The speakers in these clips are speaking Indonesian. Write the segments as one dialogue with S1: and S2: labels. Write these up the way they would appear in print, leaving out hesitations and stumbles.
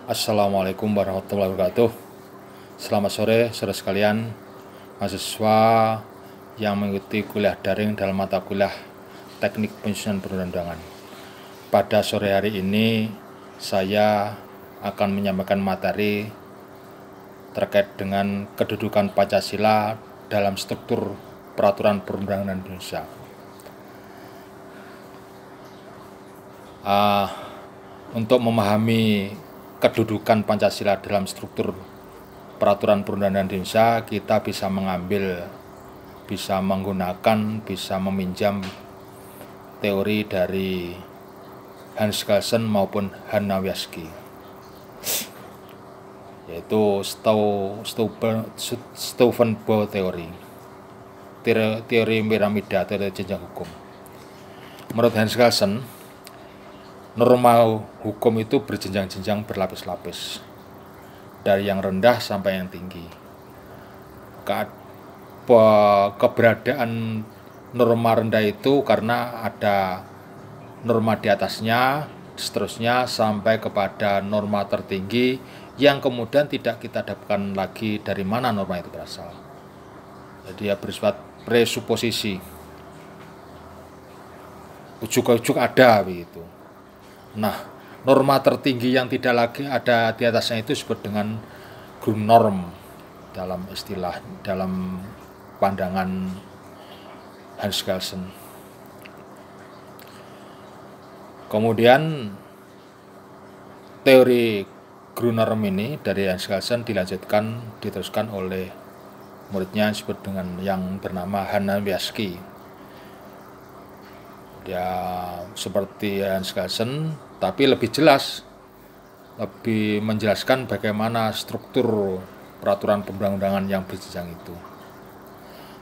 S1: Assalamualaikum warahmatullahi wabarakatuh. Selamat sore, saudara sekalian, mahasiswa yang mengikuti kuliah daring dalam mata kuliah Teknik Penyusunan Perundang-undangan. Pada sore hari ini, saya akan menyampaikan materi terkait dengan kedudukan Pancasila dalam struktur peraturan perundang-undangan Indonesia. Untuk memahami kedudukan Pancasila dalam struktur peraturan perundang-undangan Indonesia, kita bisa meminjam teori dari Hans Kelsen maupun Hanna Wieski, yaitu Steuvenbow teori piramida, teori jenjang hukum. Menurut Hans Kelsen, norma hukum itu berjenjang-jenjang, berlapis-lapis, dari yang rendah sampai yang tinggi. Keberadaan norma rendah itu karena ada norma di atasnya, seterusnya sampai kepada norma tertinggi yang kemudian tidak kita dapatkan lagi dari mana norma itu berasal. Jadi dia bersifat presuposisi, ujuk-ujuk ada begitu. Nah, norma tertinggi yang tidak lagi ada di atasnya itu disebut dengan Grundnorm dalam pandangan Hans Kelsen. Kemudian teori Grundnorm ini dari Hans Kelsen diteruskan oleh muridnya disebut dengan yang bernama Hanna Wieski. Dia seperti Hans Kelsen, tapi lebih jelas, lebih menjelaskan bagaimana struktur peraturan perundang-undangan yang berjenjang itu.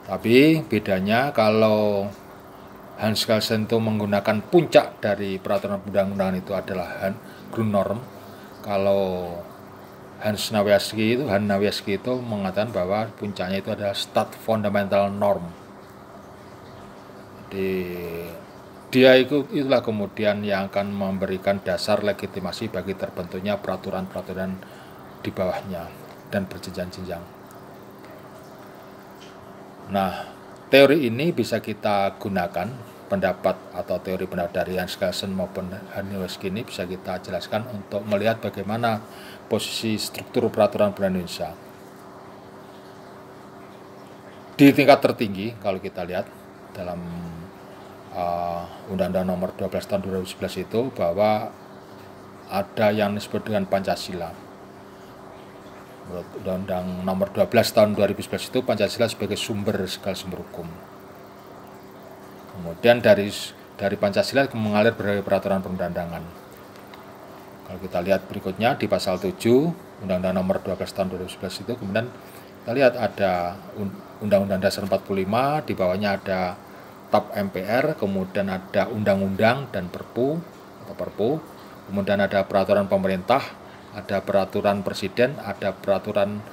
S1: Tapi bedanya, kalau Hans Kelsen itu menggunakan puncak dari peraturan perundang-undangan itu adalah Grundnorm. Kalau Hanna Wieski itu mengatakan bahwa puncaknya itu adalah Stat Fundamental Norm. Itulah kemudian yang akan memberikan dasar legitimasi bagi terbentuknya peraturan-peraturan di bawahnya dan berjenjang-jenjang. Nah, teori ini bisa kita gunakan, pendapat dari Hans Kelsen maupun Hanna Wieski ini bisa kita jelaskan untuk melihat bagaimana posisi struktur peraturan Indonesia. Di tingkat tertinggi, kalau kita lihat dalam Undang-Undang Nomor 12 Tahun 2011 itu, bahwa ada yang disebut dengan Pancasila. Menurut Undang-Undang Nomor 12 Tahun 2011 itu, Pancasila sebagai sumber segala sumber hukum. Kemudian dari Pancasila mengalir berbagai peraturan perundang-undangan. Kalau kita lihat berikutnya di pasal 7 Undang-Undang Nomor 12 Tahun 2011 itu, kemudian kita lihat ada Undang-Undang Dasar 45, di bawahnya ada TAP MPR, kemudian ada undang-undang dan perpu, kemudian ada peraturan pemerintah, ada peraturan presiden, ada peraturan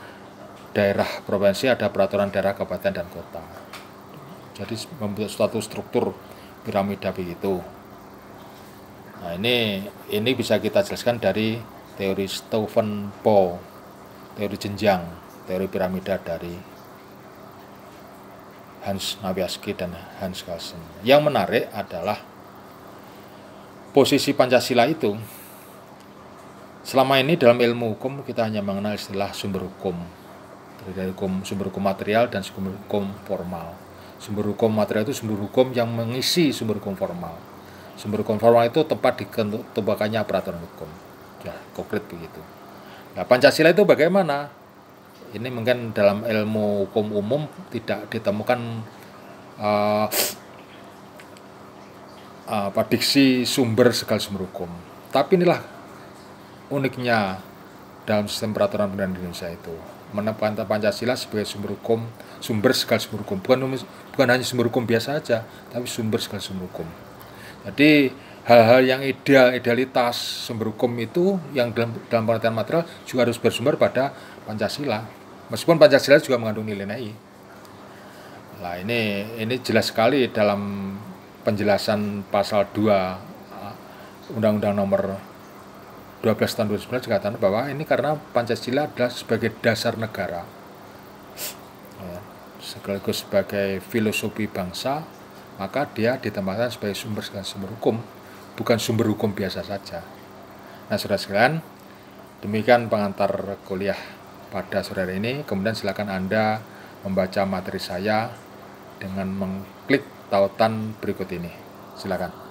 S1: daerah provinsi, ada peraturan daerah kabupaten dan kota. Jadi membentuk suatu struktur piramida begitu. Nah, ini bisa kita jelaskan dari teori Steuvenbow, teori jenjang, teori piramida dari Hans Wieski dan Hans Kelsen. Yang menarik adalah posisi Pancasila itu. Selama ini dalam ilmu hukum kita hanya mengenal istilah sumber hukum, dari sumber hukum material dan sumber hukum formal. Sumber hukum material itu sumber hukum yang mengisi sumber hukum formal. Sumber hukum formal itu tempat diketupakannya peraturan hukum. Ya, konkret begitu. Nah, Pancasila itu bagaimana? Ini mungkin dalam ilmu hukum umum tidak ditemukan diksi sumber segala sumber hukum. Tapi inilah uniknya dalam sistem peraturan perundang-undangan Indonesia itu, menempatkan Pancasila sebagai sumber segala sumber hukum. Bukan hanya sumber hukum biasa saja, tapi sumber segala sumber hukum. Jadi hal-hal yang idealitas sumber hukum itu yang dalam pengertian material juga harus bersumber pada Pancasila. Meskipun Pancasila juga mengandung nilai-nilai. Nah, ini jelas sekali dalam penjelasan pasal 2 Undang-Undang Nomor 12 tahun 2011 dikatakan bahwa ini karena Pancasila adalah sebagai dasar negara, ya, sekaligus sebagai filosofi bangsa, maka dia ditempatkan sebagai sumber hukum, bukan sumber hukum biasa saja. Nah, saudara sekalian, demikian pengantar kuliah pada sore hari ini. Kemudian silakan Anda membaca materi saya dengan mengklik tautan berikut ini. Silakan.